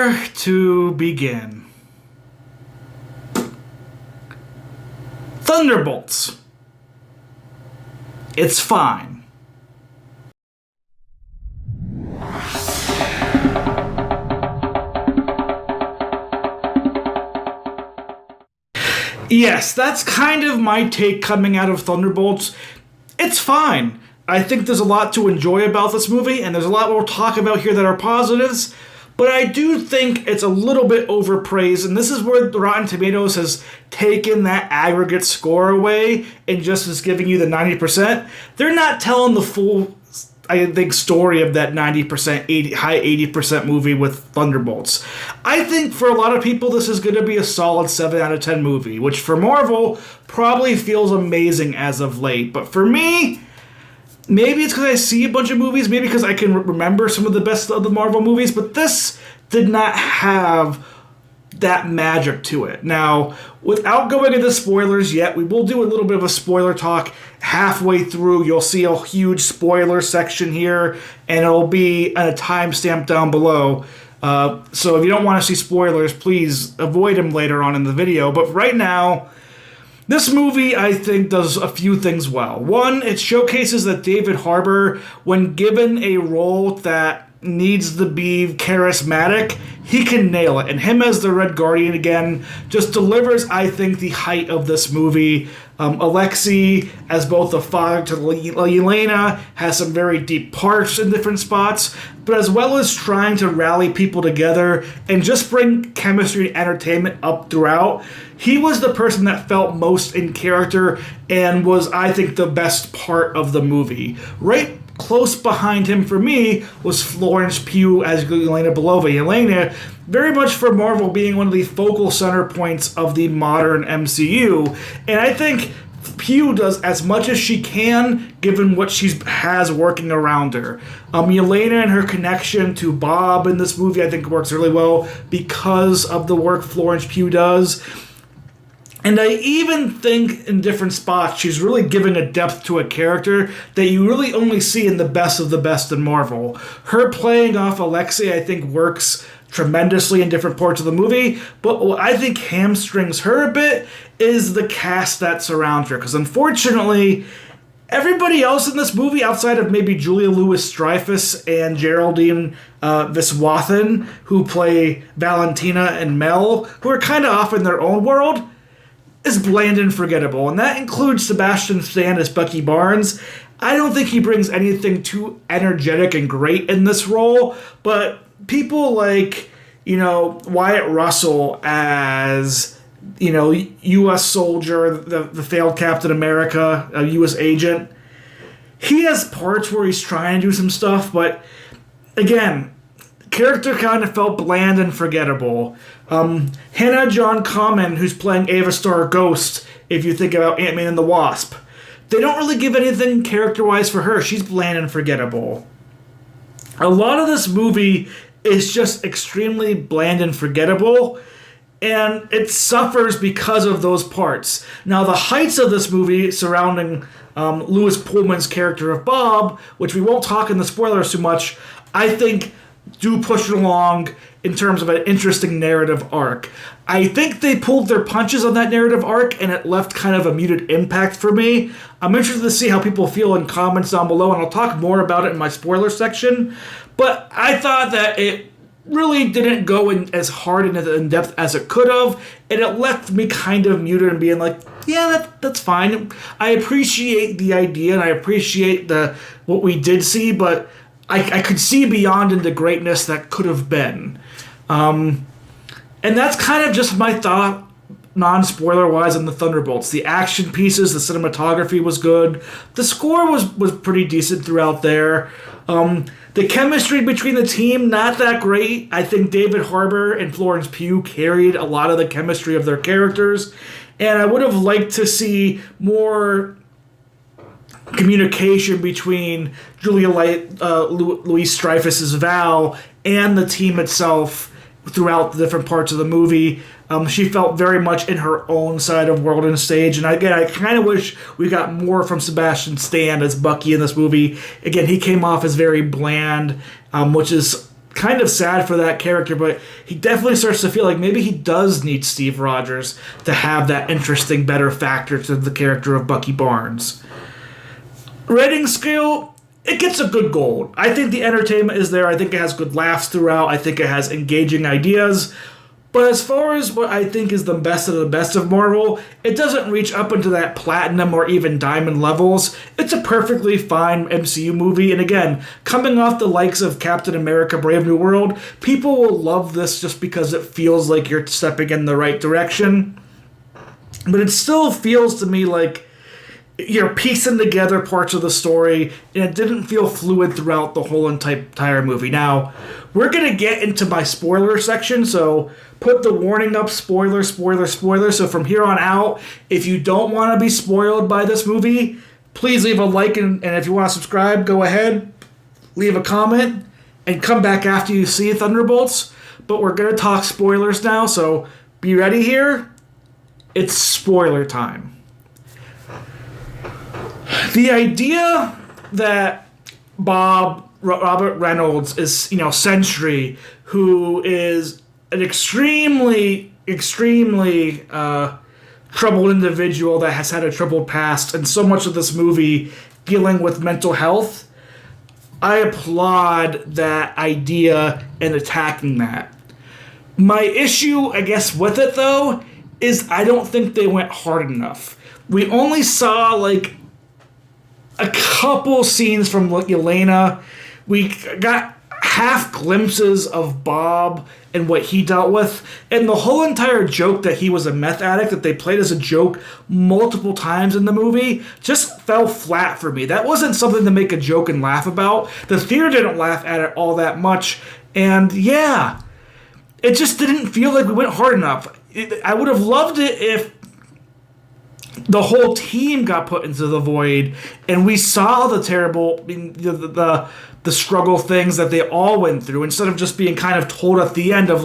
Where to begin? Thunderbolts. It's fine. Yes, that's kind of my take coming out of Thunderbolts. It's fine. I think there's a lot to enjoy about this movie, and there's a lot we'll talk about here that are positives, but I do think it's a little bit overpraised, and this is where Rotten Tomatoes has taken that aggregate score away and just is giving you the 90%. They're not telling the full, I think, story of that 90%, high 80% movie with Thunderbolts. I think for a lot of people, this is going to be a solid 7 out of 10 movie, which for Marvel probably feels amazing as of late. But for me, maybe it's because I see a bunch of movies, maybe because I can remember some of the best of the Marvel movies, but this did not have that magic to it. Now, without going into spoilers yet, we will do a little bit of a spoiler talk halfway through. You'll see a huge spoiler section here, and it'll be a timestamp down below. So if you don't want to see spoilers, please avoid them later on in the video. But right now, this movie, I think, does a few things well. One, it showcases that David Harbour, when given a role that needs to be charismatic, he can nail it. And him as the Red Guardian, again, just delivers, I think, the height of this movie. Alexei, as both the father to Yelena, has some very deep parts in different spots, but as well as trying to rally people together and just bring chemistry and entertainment up throughout, he was the person that felt most in character and was, I think, the best part of the movie. Right close behind him for me was Florence Pugh as Yelena Belova. Yelena, very much for Marvel, being one of the focal center points of the modern MCU. And I think Pugh does as much as she can, given what she has working around her. Yelena and her connection to Bob in this movie, I think, works really well because of the work Florence Pugh does. And I even think in different spots, she's really giving a depth to a character that you really only see in the best of the best in Marvel. Her playing off Alexei, I think, works tremendously in different parts of the movie, but what I think hamstrings her a bit is the cast that surrounds her, because unfortunately, everybody else in this movie, outside of maybe Julia Louis-Dreyfus and Geraldine Viswanathan, who play Valentina and Mel, who are kind of off in their own world, is bland and forgettable, and that includes Sebastian Stan as Bucky Barnes. I don't think he brings anything too energetic and great in this role, but people like, Wyatt Russell as, U.S. soldier, the failed Captain America, a U.S. agent, he has parts where he's trying to do some stuff, but again, character kind of felt bland and forgettable. Hannah John Kamen, who's playing Ava Star Ghost, if you think about Ant-Man and the Wasp, they don't really give anything character-wise for her. She's bland and forgettable. A lot of this movie is just extremely bland and forgettable, and it suffers because of those parts. Now, the heights of this movie surrounding Louis Pullman's character of Bob, which we won't talk in the spoilers too much, I think do push it along in terms of an interesting narrative arc. I think they pulled their punches on that narrative arc, and it left kind of a muted impact for me. I'm interested to see how people feel in comments down below, and I'll talk more about it in my spoiler section. But I thought that it really didn't go in as hard and in depth as it could have, and it left me kind of muted and being like, yeah, that's fine. I appreciate the idea, and I appreciate what we did see, but I could see beyond into greatness that could have been. And that's kind of just my thought, non-spoiler wise, on the Thunderbolts. The action pieces, the cinematography was good. The score was pretty decent throughout there. The chemistry between the team, not that great. I think David Harbour and Florence Pugh carried a lot of the chemistry of their characters. And I would have liked to see more communication between Julia Louis-Dreyfus's Val and the team itself throughout the different parts of the movie. She felt very much in her own side of world and stage, and again, I kind of wish we got more from Sebastian Stan as Bucky in this movie. Again, he came off as very bland, which is kind of sad for that character, but he definitely starts to feel like maybe he does need Steve Rogers to have that interesting, better factor to the character of Bucky Barnes. Rating scale, it gets a good gold. I think the entertainment is there. I think it has good laughs throughout. I think it has engaging ideas. But as far as what I think is the best of Marvel, it doesn't reach up into that platinum or even diamond levels. It's a perfectly fine MCU movie, and again, coming off the likes of Captain America Brave New World, people will love this just because it feels like you're stepping in the right direction. But it still feels to me like you're piecing together parts of the story, and it didn't feel fluid throughout the whole entire movie. Now, we're going to get into my spoiler section, so put the warning up, spoiler. So from here on out, if you don't want to be spoiled by this movie, please leave a like, and if you want to subscribe, go ahead, leave a comment, and come back after you see Thunderbolts. But we're going to talk spoilers now, so be ready here. It's spoiler time. The idea that Robert Reynolds is, Sentry, who is an extremely troubled individual that has had a troubled past, and so much of this movie dealing with mental health, I applaud that idea and attacking that. My issue, I guess, with it, though, is I don't think they went hard enough. We only saw, a couple scenes from Yelena. We got half glimpses of Bob and what he dealt with, and the whole entire joke that he was a meth addict that they played as a joke multiple times in the movie just fell flat for me. That wasn't something to make a joke and laugh about. The theater didn't laugh at it all that much, and yeah, it just didn't feel like we went hard enough. I would have loved it if the whole team got put into the void, and we saw the terrible, the struggle things that they all went through, instead of just being kind of told at the end of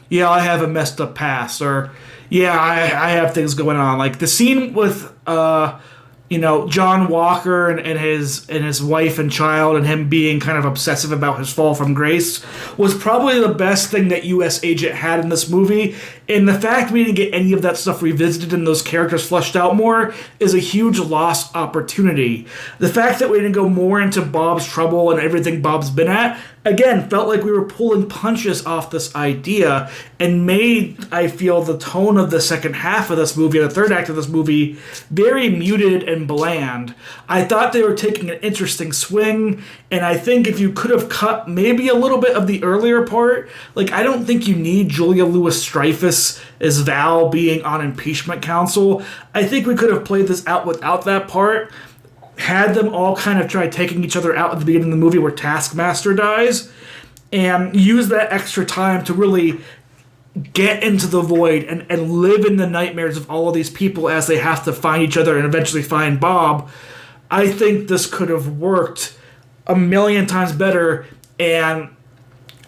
yeah, I have a messed up past, or yeah, I have things going on. Like the scene with John Walker and his wife and child, and him being kind of obsessive about his fall from grace, was probably the best thing that U.S. Agent had in this movie. And the fact we didn't get any of that stuff revisited and those characters fleshed out more is a huge lost opportunity. The fact that we didn't go more into Bob's trouble and everything Bob's been at, again, felt like we were pulling punches off this idea, and made, I feel, the tone of the second half of this movie, the third act of this movie, very muted and bland. I thought they were taking an interesting swing, and I think if you could have cut maybe a little bit of the earlier part, I don't think you need Julia Louis-Dreyfus as Val being on impeachment counsel. I think we could have played this out without that part, had them all kind of try taking each other out at the beginning of the movie where Taskmaster dies, and use that extra time to really get into the void and live in the nightmares of all of these people as they have to find each other and eventually find Bob. I think this could have worked a million times better and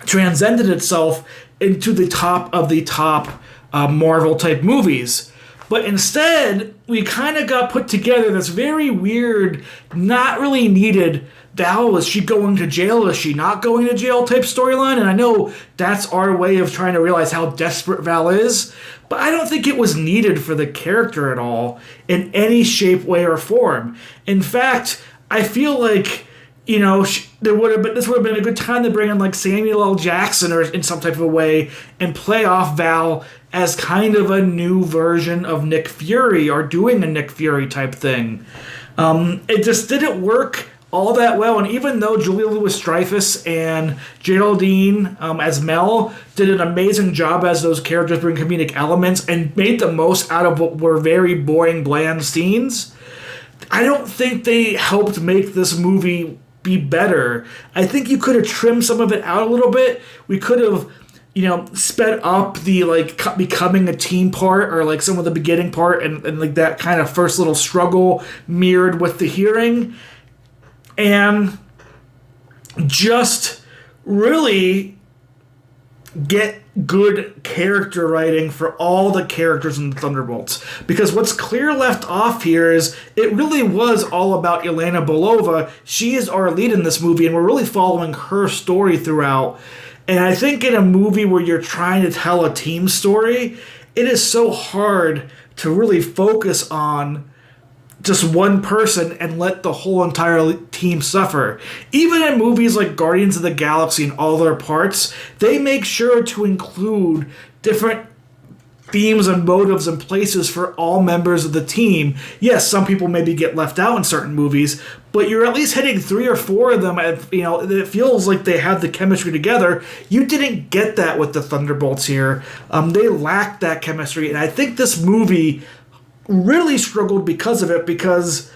transcended itself into the top of the top Marvel type movies. But instead, we kind of got put together this very weird, not really needed, Val, is she going to jail? Is she not going to jail type storyline? And I know that's our way of trying to realize how desperate Val is, but I don't think it was needed for the character at all in any shape, way, or form. In fact, I feel like, this would have been a good time to bring in Samuel L. Jackson or in some type of a way and play off Val as kind of a new version of Nick Fury, or doing a Nick Fury type thing. It just didn't work all that well, and even though Julia Louis-Dreyfus and Geraldine as Mel did an amazing job as those characters bring comedic elements and made the most out of what were very boring, bland scenes, I don't think they helped make this movie be better. I think you could have trimmed some of it out a little bit. We could have sped up the becoming a team part, or some of the beginning part, and that kind of first little struggle mirrored with the hearing, and just really get good character writing for all the characters in the Thunderbolts. Because what's clear left off here is it really was all about Yelena Belova. She is our lead in this movie, and we're really following her story throughout. And I think in a movie where you're trying to tell a team story, it is so hard to really focus on just one person and let the whole entire team suffer. Even in movies like Guardians of the Galaxy and all their parts, they make sure to include different themes and motives and places for all members of the team. Yes, some people maybe get left out in certain movies, but you're at least hitting 3 or 4 of them. It feels like they have the chemistry together. You didn't get that with the Thunderbolts here. They lacked that chemistry, and I think this movie really struggled because of it, because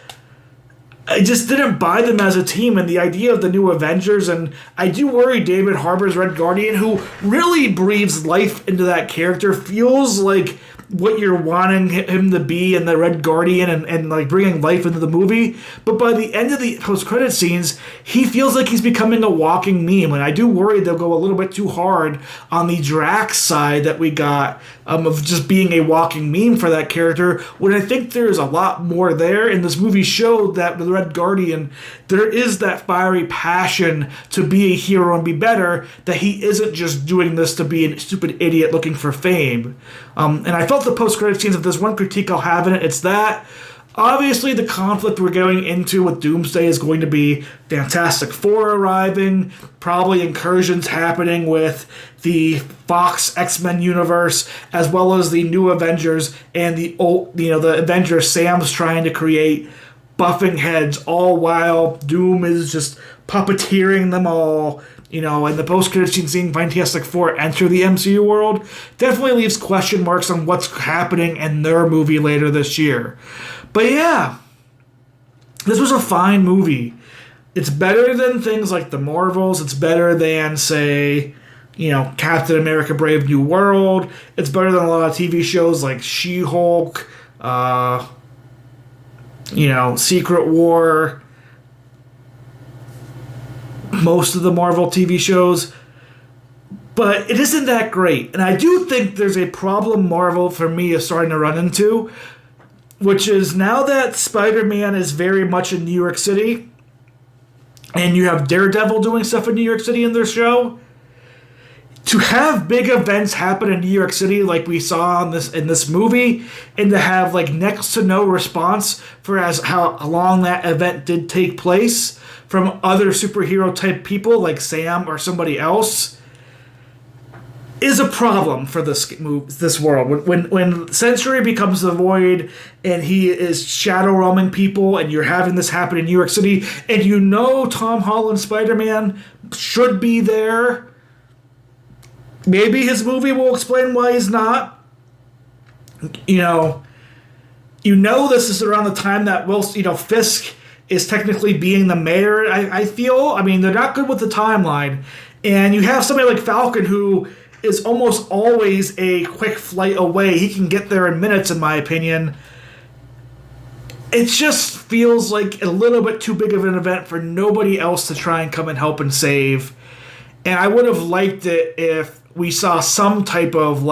I just didn't buy them as a team and the idea of the new Avengers. And I do worry David Harbour's Red Guardian, who really breathes life into that character, feels like what you're wanting him to be in the Red Guardian and like bringing life into the movie. But by the end of the post-credit scenes, he feels like he's becoming a walking meme. And I do worry they'll go a little bit too hard on the Drax side that we got of just being a walking meme for that character, when I think there's a lot more there. And this movie showed that with the Red Guardian, there is that fiery passion to be a hero and be better, that he isn't just doing this to be a stupid idiot looking for fame. And I felt the post-credit scenes, if there's one critique I'll have in it, it's that. Obviously, the conflict we're going into with Doomsday is going to be Fantastic Four arriving, probably incursions happening with the Fox X-Men universe, as well as the new Avengers and the Avengers Sam's trying to create, buffing heads, all while Doom is just puppeteering them all. And the post-credit scene seeing Fantastic Four enter the MCU world definitely leaves question marks on what's happening in their movie later this year. But yeah, this was a fine movie. It's better than things like the Marvels. It's better than, say, Captain America Brave New World. It's better than a lot of TV shows like She-Hulk, Secret War, most of the Marvel TV shows, but it isn't that great. And I do think there's a problem Marvel, for me, is starting to run into, which is now that Spider-Man is very much in New York City, and you have Daredevil doing stuff in New York City in their show, to have big events happen in New York City like we saw in this movie, and to have like next to no response for how long that event did take place from other superhero type people like Sam or somebody else, is a problem for this world. When Century becomes the Void and he is shadow roaming people, and you're having this happen in New York City, and Tom Holland Spider-Man should be there. Maybe his movie will explain why he's not. This is around the time that Fisk is technically being the mayor, I feel. I mean, they're not good with the timeline. And you have somebody like Falcon, who is almost always a quick flight away. He can get there in minutes, in my opinion. It just feels like a little bit too big of an event for nobody else to try and come and help and save. And I would have liked it if we saw some type of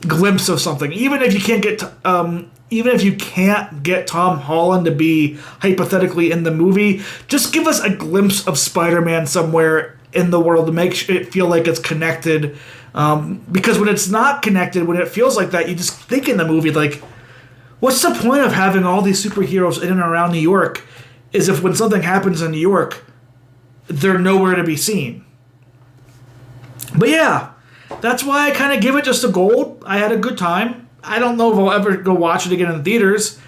glimpse of something, even if you can't get Tom Holland to be hypothetically in the movie. Just give us a glimpse of Spider-Man somewhere in the world to make it feel like it's connected. Because when it's not connected, when it feels like that, you just think in the movie what's the point of having all these superheroes in and around New York? Is if when something happens in New York, they're nowhere to be seen. But yeah, that's why I kind of give it just a gold. I had a good time. I don't know if I'll ever go watch it again in theaters.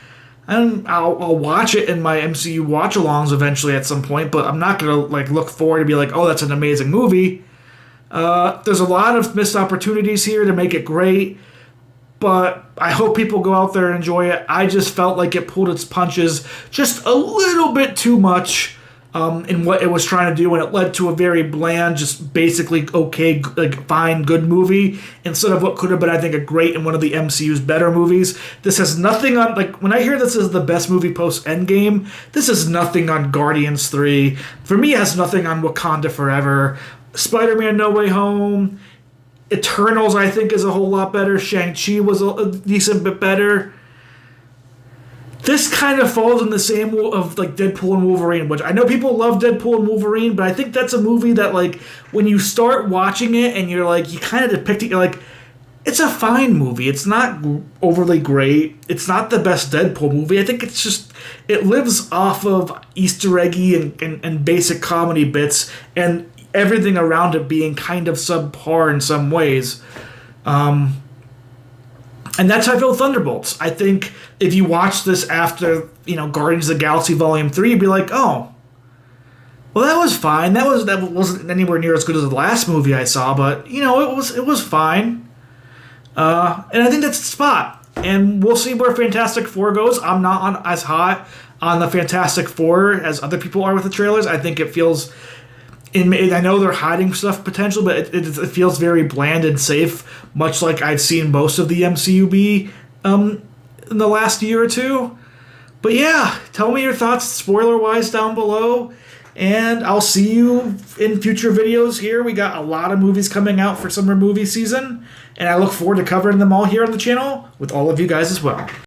And I'll watch it in my MCU watch-alongs eventually at some point, but I'm not going to look forward to be oh, that's an amazing movie. There's a lot of missed opportunities here to make it great, but I hope people go out there and enjoy it. I just felt like it pulled its punches just a little bit too much in what it was trying to do, and it led to a very bland, just basically okay, fine, good movie, instead of what could have been, I think, a great and one of the MCU's better movies. This has nothing on, when I hear this is the best movie post-Endgame, this is nothing on Guardians 3. For me, it has nothing on Wakanda Forever. Spider-Man No Way Home. Eternals, I think, is a whole lot better. Shang-Chi was a decent bit better. This kind of falls in the same of like Deadpool and Wolverine, which I know people love Deadpool and Wolverine, but I think that's a movie that like when you start watching it and you're like, you kind of depict it, you're like, it's a fine movie. It's not overly great. It's not the best Deadpool movie. I think it's just, it lives off of Easter eggy and basic comedy bits and everything around it being kind of subpar in some ways. And that's how I feel with Thunderbolts. I think if you watch this after, Guardians of the Galaxy Volume 3, you'd be like, oh, well, that was fine. That wasn't anywhere near as good as the last movie I saw, but, it was fine. And I think that's the spot. And we'll see where Fantastic Four goes. I'm not as hot on the Fantastic Four as other people are with the trailers. I think it feels... I know they're hiding stuff potential, but it feels very bland and safe, much like I've seen most of the MCU be in the last year or two. But yeah, tell me your thoughts spoiler-wise down below, and I'll see you in future videos here. We got a lot of movies coming out for summer movie season, and I look forward to covering them all here on the channel with all of you guys as well.